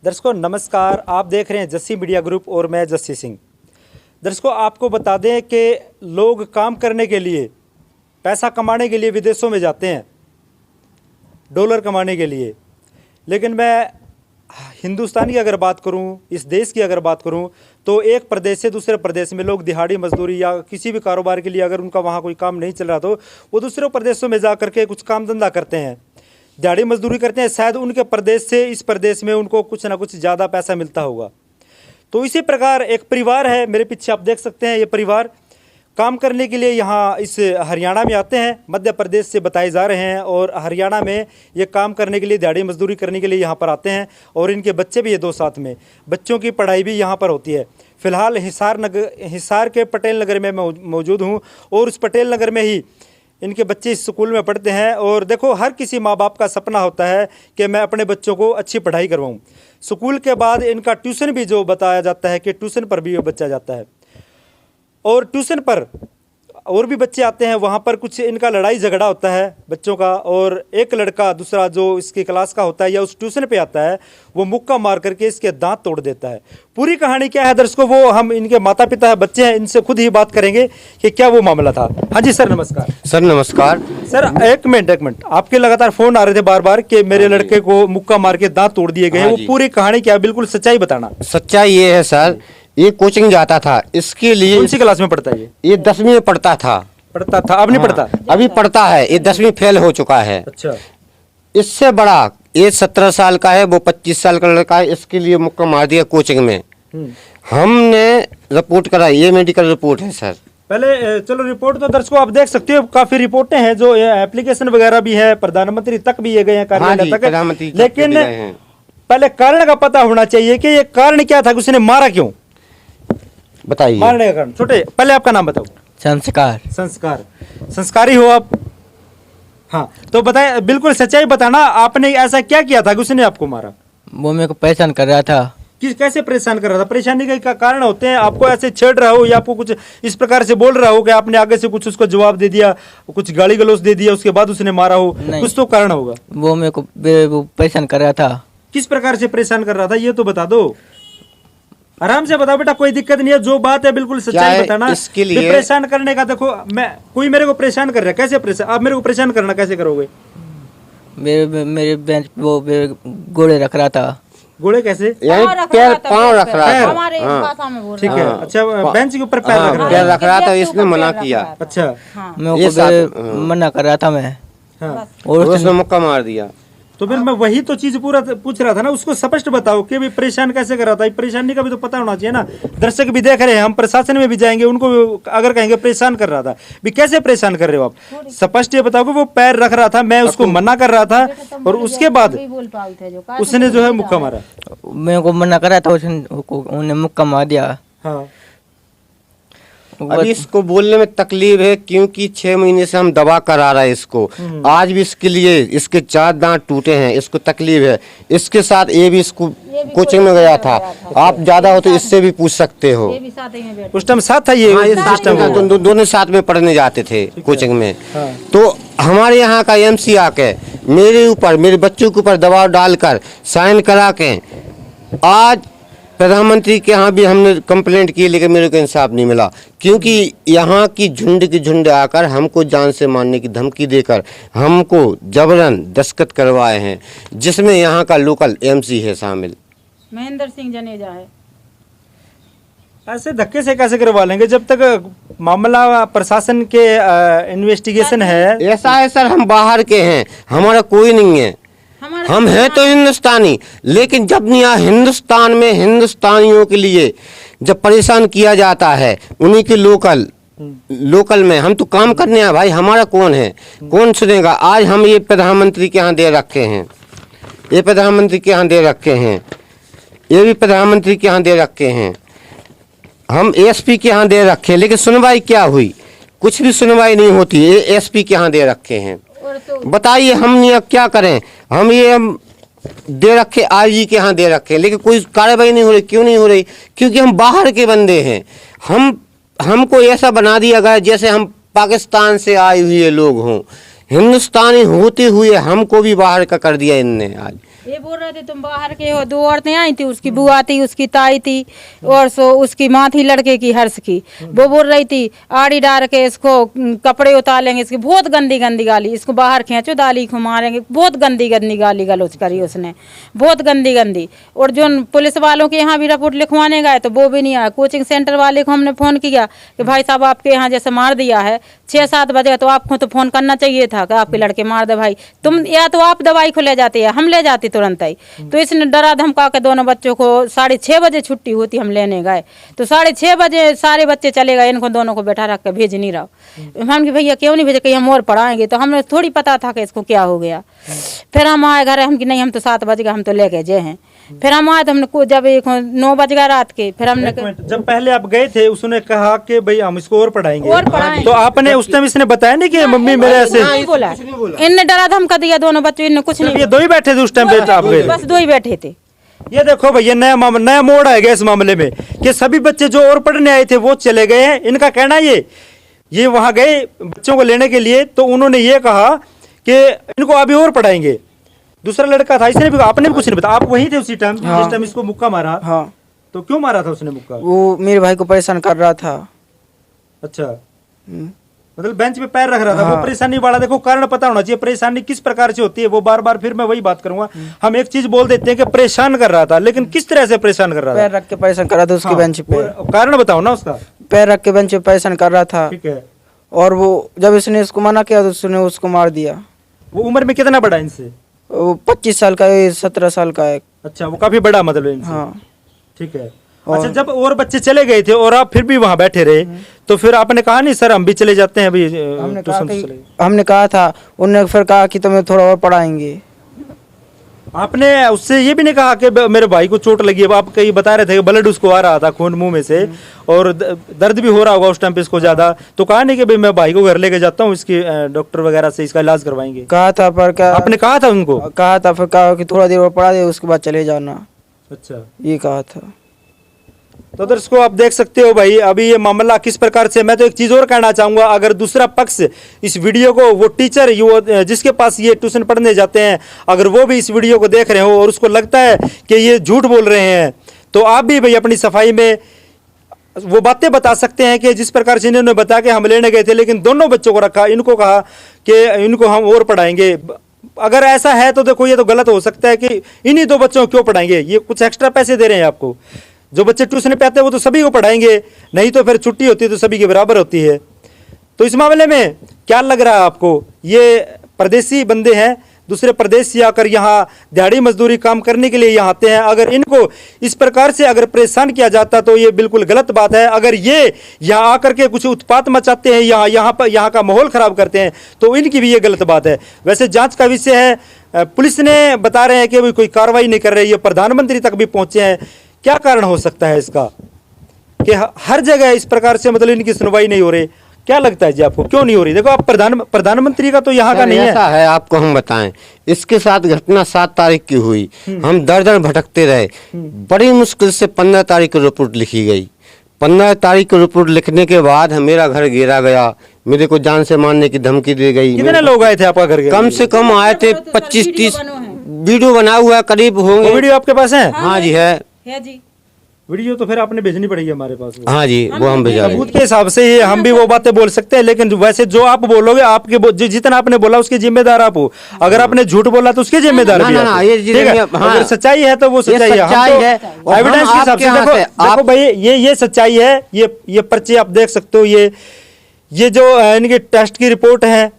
दर्शकों नमस्कार, आप देख रहे हैं जस्सी मीडिया ग्रुप और मैं जस्सी सिंह। दर्शकों आपको बता दें कि लोग काम करने के लिए, पैसा कमाने के लिए विदेशों में जाते हैं, डॉलर कमाने के लिए। लेकिन मैं हिंदुस्तान की अगर बात करूं, इस देश की अगर बात करूं, तो एक प्रदेश से दूसरे प्रदेश में लोग दिहाड़ी मजदूरी या किसी भी कारोबार के लिए अगर उनका वहाँ कोई काम नहीं चल रहा तो वो दूसरे प्रदेशों में जा करके कुछ काम धंधा करते हैं, दिहाड़ी मजदूरी करते हैं। शायद उनके प्रदेश से इस प्रदेश में उनको कुछ ना कुछ ज़्यादा पैसा मिलता होगा। तो इसी प्रकार एक परिवार है, मेरे पीछे आप देख सकते हैं, ये परिवार काम करने के लिए यहाँ इस हरियाणा में आते हैं, मध्य प्रदेश से बताए जा रहे हैं, और हरियाणा में ये काम करने के लिए, दिहाड़ी मजदूरी करने के लिए यहाँ पर आते हैं। और इनके बच्चे भी ये दो साथ में, बच्चों की पढ़ाई भी यहाँ पर होती है। फिलहाल हिसार के पटेल नगर में मैं मौजूद हूँ और उस पटेल नगर में ही इनके बच्चे इस स्कूल में पढ़ते हैं। और देखो, हर किसी माँ बाप का सपना होता है कि मैं अपने बच्चों को अच्छी पढ़ाई करवाऊँ। स्कूल के बाद इनका ट्यूशन भी जो बताया जाता है कि ट्यूशन पर भी बच्चा जाता है, और ट्यूशन पर और भी बच्चे आते हैं। वहाँ पर कुछ इनका लड़ाई झगड़ा होता है बच्चों का, और एक लड़का दूसरा जो इसकी क्लास का होता है या उस ट्यूशन पे आता है, वो मुक्का मार करके इसके दांत तोड़ देता है। पूरी कहानी क्या है दर्शकों, वो हम इनके माता पिता बच्चे हैं, इनसे खुद ही बात करेंगे कि क्या वो मामला था। हाँ जी सर, नमस्कार। सर नमस्कार। सर एक मिनट, आपके लगातार फोन आ रहे थे बार बार कि मेरे लड़के को मुक्का मार के दांत तोड़ दिए गए। वो पूरी कहानी क्या, बिल्कुल सच्चाई बताना। सच्चाई ये है सर, ये कोचिंग जाता था, इसके लिए। कौन सी क्लास में पढ़ता है ये 10वीं में पढ़ता था। अब नहीं पढ़ता? अभी पढ़ता है, ये 10वीं फेल हो चुका है। अच्छा। इससे बड़ा ये 17 साल का है, वो 25 साल का लड़का है, इसके लिए मुक्का मार दिया कोचिंग में। हमने रिपोर्ट कराई, ये मेडिकल रिपोर्ट है सर। पहले चलो रिपोर्ट तो दर्शकों आप देख सकते हो, काफी रिपोर्टें हैं, जो एप्लीकेशन वगैरह भी है, प्रधानमंत्री तक भी ये गए हैं, कार्यालय तक। लेकिन पहले कारण का पता होना चाहिए कि ये कारण क्या था, उसने मारा क्यों, बताइए। मारने का कारण। छोटे, पहले आपका नाम बताओ। संस्कारी हो आप? हाँ, तो बताए, बिल्कुल सच्चाई बताना, आपने ऐसा क्या किया था कि उसने आपको मारा? वो मेरे को परेशान कर रहा था। कैसे परेशान कर रहा था? परेशानी के कारण होते हैं, आपको ऐसे छेड़ रहा हो या आपको कुछ इस प्रकार से बोल रहा हो कि आपने आगे से कुछ उसको जवाब दे दिया, कुछ गाली गलौज दे दिया, उसके बाद उसने मारा हो, कुछ तो कारण होगा। वो मेरे को परेशान कर रहा था। किस प्रकार से परेशान कर रहा था ये तो बता दो, आराम से बताओ बेटा, कोई दिक्कत नहीं है, जो बात है बिल्कुल सच्चाई बताना। इसके लिए परेशान करने का, देखो मैं, कोई मेरे को परेशान कर रहा है, कैसे परेशान आप मेरे को परेशान करना कैसे करोगे? मेरे बेंच वो गोड़े रख रहा था। गोड़े कैसे? पैर, पाँव रख रहा था। हमारे भाषा में बोल ठीक है। अच्छा, बेंच के ऊपर पैर रख रहा था, इसने मना किया। अच्छा, मेरे को मना कर रहा था मैं, और उसने मुक्का मार दिया। तो फिर मैं वही तो चीज पूरा पूछ रहा था ना, उसको स्पष्ट बताओ कि भी परेशान कैसे कर रहा था। परेशानी का भी तो पता होना चाहिए ना, दर्शक भी देख रहे हैं, हम प्रशासन में भी जाएंगे, उनको भी अगर कहेंगे परेशान कर रहा था, भी कैसे परेशान कर रहे हो आप, स्पष्ट ये बताओ कि वो पैर रख रहा था, मैं उसको मना कर रहा था, और उसके बाद उसने जो है मुक्का मारा। मेरे को मना कर रहा था, उन्हें मुक्का मार दिया। हाँ, अभी इसको बोलने में तकलीफ है, क्योंकि 6 महीने से हम दवा करा रहे हैं इसको। आज भी इसके लिए इसके 4 दांत टूटे हैं, इसको तकलीफ है। इसके साथ ये भी इसको कोचिंग में गया था। आप ज्यादा हो तो इससे भी पूछ सकते हो। उस टाइम साथ था ये सिस्टम, दोनों साथ में पढ़ने जाते थे कोचिंग में। तो हमारे यहाँ का एमसी आके मेरे ऊपर, मेरे बच्चों के ऊपर दबाव डालकर साइन करा के, आज प्रधानमंत्री के यहाँ भी हमने कंप्लेंट की, लेकिन मेरे को इंसाफ नहीं मिला, क्योंकि यहाँ की झुंड आकर हमको जान से मारने की धमकी देकर हमको जबरन दस्तखत करवाए हैं, जिसमें यहाँ का लोकल एमसी है शामिल, महेंद्र सिंह जनेजा है। ऐसे धक्के से कैसे करवा लेंगे जब तक मामला प्रशासन के इन्वेस्टिगेशन है? ऐसा है सर, हम बाहर के हैं, हमारा कोई नहीं है, हम हैं तो हिंदुस्तानी, लेकिन जब यहाँ हिंदुस्तान में हिंदुस्तानियों के लिए जब परेशान किया जाता है, उन्हीं के लोकल में हम तो काम करने हैं भाई, हमारा कौन है, कौन सुनेगा? आज हम ये प्रधानमंत्री के यहाँ दे रखे हैं, ये प्रधानमंत्री के यहाँ दे रखे हैं, ये भी प्रधानमंत्री के यहाँ दे रखे हैं, हम एसपी के यहाँ दे रखे हैं, लेकिन सुनवाई क्या हुई? कुछ भी सुनवाई नहीं होती। ये एसपी के यहाँ दे रखे हैं, बताइए हम अब क्या करें? हम ये दे रखे, आईजी के यहाँ दे रखे, लेकिन कोई कार्रवाई नहीं हो रही। क्यों नहीं हो रही? क्योंकि हम बाहर के बंदे हैं। हमको ऐसा बना दिया गया जैसे हम पाकिस्तान से आए हुए लोग हों। हिंदुस्तानी होते हुए हमको भी बाहर का कर दिया इनने। आज ये बोल रहे थे तुम बाहर के हो। 2 औरतें आई थी, उसकी बुआ थी, उसकी ताई थी और सो उसकी माँ थी लड़के की, हर्ष की। वो बोल रही थी आड़ी डाल के इसको कपड़े उतारेंगे, इसकी बहुत गंदी गंदी गाली, इसको बाहर खींचो दाली को मारेंगे, बहुत गंदी गंदी गाली गलौज करी उसने, बहुत गंदी गंदी। और जो पुलिस वालों के यहाँ भी रिपोर्ट लिखवाने गए तो वो भी नहीं आया। कोचिंग सेंटर वाले को हमने फ़ोन किया कि भाई साहब आपके यहाँ जैसे मार दिया है 6-7 बजे, तो आपको तो फ़ोन करना चाहिए था कि आपके लड़के मार दे भाई, तुम या तो आप दवाई को ले जाते या हम ले जाते तुरंत ही। तो इसने डरा धमका के दोनों बच्चों को 6:30 बजे छुट्टी होती, हम लेने गए तो 6:30 बजे सारे बच्चे चले गए, इनको दोनों को बैठा रख के भेज नहीं रहा। हम कि भैया क्यों नहीं भेजे, कहीं हम और पढ़ाएंगे, तो हमें थोड़ी पता था कि इसको क्या हो गया। फिर हम आए घर, हम कि नहीं हम तो 7 बज गए, हम तो लेके गए हैं। फिर हम आए तो हमने जब 9 बज गए रात के, फिर हमने जब पहले आप गए थे उसने कहा कि भाई हम इसको और पढ़ाएंगे, और पढ़ाएंगे। तो आपने उस टाइम इसने बताया नहीं कि मम्मी मेरे ऐसे, नहीं बोला, इनने डरा धमका दिया दोनों बच्चों, इनने कुछ नहीं। ये 2 ही बैठे थे उस टाइम पे आप गए? बस 2 ही बैठे थे। ये देखो भैया नया मोड़ आएगा इस मामले में कि सभी बच्चे जो और पढ़ने आए थे वो चले गए हैं। इनका कहना ये वहां गए बच्चों को लेने के लिए, तो उन्होंने ये कहा कि इनको अभी और पढ़ाएंगे। दूसरा लड़का था, इसने भी, आपने भी कुछ नहीं बताया, आप वहीं थे उसी टाइम जिस टाइम इसको मुक्का मारा? हाँ। तो क्यों मारा था उसने मुक्का? वो मेरे भाई को परेशान कर रहा था। अच्छा, मतलब बेंच पे पैर रख रहा था। वो परेशानी वाला, देखो कारण पता होना चाहिए परेशानी किस प्रकार से होती है। वो बार बार फिर मैं वही बात करूंगा, हम एक चीज बोल देते हैं कि परेशान कर रहा था, लेकिन किस तरह से परेशान कर रहा था? पैर रख के परेशान कर रहा था उसके बेंच पे। कारण बताओ ना उसका। पैर रख के बेंच पे परेशान कर रहा था। ठीक है। और वो जब इसने इसको मना किया तो उसने उसको मार दिया। वो उम्र में कितना बड़ा इनसे? वो 25 साल का है, 17 साल का है। अच्छा, वो काफी बड़ा मतलब इनसे। हाँ। ठीक है। अच्छा, जब और बच्चे चले गए थे और आप फिर भी वहां बैठे रहे, तो फिर आपने कहा नहीं सर हम भी चले जाते हैं अभी? हमने कहा था, उन्होंने फिर कहा कि तुम्हें थोड़ा और पढ़ाएंगे। आपने उससे ये भी नहीं कहा कि मेरे भाई को चोट लगी है? आप कहीं बता रहे थे कि ब्लड उसको आ रहा था, खून मुंह में से, और दर्द भी हो रहा होगा उस टाइम पे इसको ज्यादा, तो कहा नहीं कि भाई मैं भाई को घर लेके जाता हूँ, इसकी डॉक्टर वगैरह से इसका इलाज करवाएंगे? कहा था, पर क्या आपने कहा था उनको? कहा था, फिर कहा कि थोड़ा देर और पढ़ा दे उसके बाद चले जाना। अच्छा, ये कहा था। तो दर्शकों आप देख सकते हो भाई अभी ये मामला किस प्रकार से। मैं तो एक चीज और कहना चाहूंगा, अगर दूसरा पक्ष इस वीडियो को, वो टीचर जिसके पास ये ट्यूशन पढ़ने जाते हैं, अगर वो भी इस वीडियो को देख रहे हो और उसको लगता है कि ये झूठ बोल रहे हैं, तो आप भी भाई अपनी सफाई में वो बातें बता सकते हैं कि जिस प्रकार से इन्होंने बताया कि हम लेने गए थे लेकिन दोनों बच्चों को रखा, इनको कहा कि इनको हम और पढ़ाएंगे। अगर ऐसा है तो देखो ये तो गलत हो सकता है कि इन्हीं 2 बच्चों को क्यों पढ़ाएंगे? ये कुछ एक्स्ट्रा पैसे दे रहे हैं आपको। जो बच्चे ट्यूशन पे आते हैं वो तो सभी को पढ़ाएंगे, नहीं तो फिर छुट्टी होती है तो सभी के बराबर होती है। तो इस मामले में क्या लग रहा है आपको? ये परदेसी बंदे हैं, दूसरे प्रदेश से आकर यहाँ दिहाड़ी मजदूरी काम करने के लिए यहाँ आते हैं। अगर इनको इस प्रकार से अगर परेशान किया जाता तो ये बिल्कुल गलत बात है। अगर ये यहाँ आकर के कुछ उत्पात मचाते हैं, यहाँ का माहौल खराब करते हैं, तो इनकी भी ये गलत बात है। वैसे जांच का विषय है, पुलिस ने बता रहे हैं कि कोई कार्रवाई नहीं कर रही है, प्रधानमंत्री तक भी पहुंचे हैं। क्या कारण हो सकता है इसका कि हर जगह इस प्रकार से मतलब इनकी सुनवाई नहीं हो रही? क्या लगता है जी आपको, क्यों नहीं हो रही? देखो आप प्रधानमंत्री का तो यहाँ का नहीं है। ऐसा है, आपको हम बताएं, इसके साथ घटना 7 तारीख की हुई। हम दर भटकते रहे, बड़ी मुश्किल से 15 तारीख को रिपोर्ट लिखी गई। 15 तारीख को रिपोर्ट लिखने के बाद मेरा घर घेरा गया, मेरे को जान से मारने की धमकी दी गई। कितने लोग आए थे आपका घर? कम से कम आए थे 25-30। वीडियो बना हुआ है, करीब होंगे। वीडियो आपके पास है? हाँ जी है जी। वीडियो तो फिर आपने भेजनी पड़ेगी हमारे पास। हाँ जी, वो हम भेजा सबूत के हिसाब से ही हम भी वो बातें बोल सकते हैं, लेकिन वैसे जो आप बोलोगे, आपके जितना आपने बोला उसके जिम्मेदार आप हो। अगर आपने झूठ बोला तो उसके जिम्मेदार भी आप हो। ठीक है? अगर सच्चाई है तो वो सच्चाई है। एविडेंस के हिसाब से देखो भाई, ये सच्चाई है। ये पर्चे आप देख सकते हो, ये जो इनकी टेस्ट की रिपोर्ट है,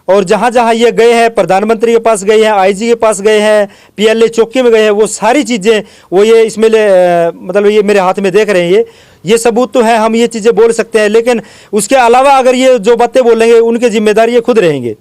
और जहां जहां ये गए हैं, प्रधानमंत्री के पास गए हैं, आईजी के पास गए हैं, पीएलए चौकी में गए हैं, वो सारी चीजें वो ये इसमें मतलब ये मेरे हाथ में देख रहे हैं। ये सबूत तो है, हम ये चीजें बोल सकते हैं, लेकिन उसके अलावा अगर ये जो बातें बोलेंगे उनके जिम्मेदार ये खुद रहेंगे।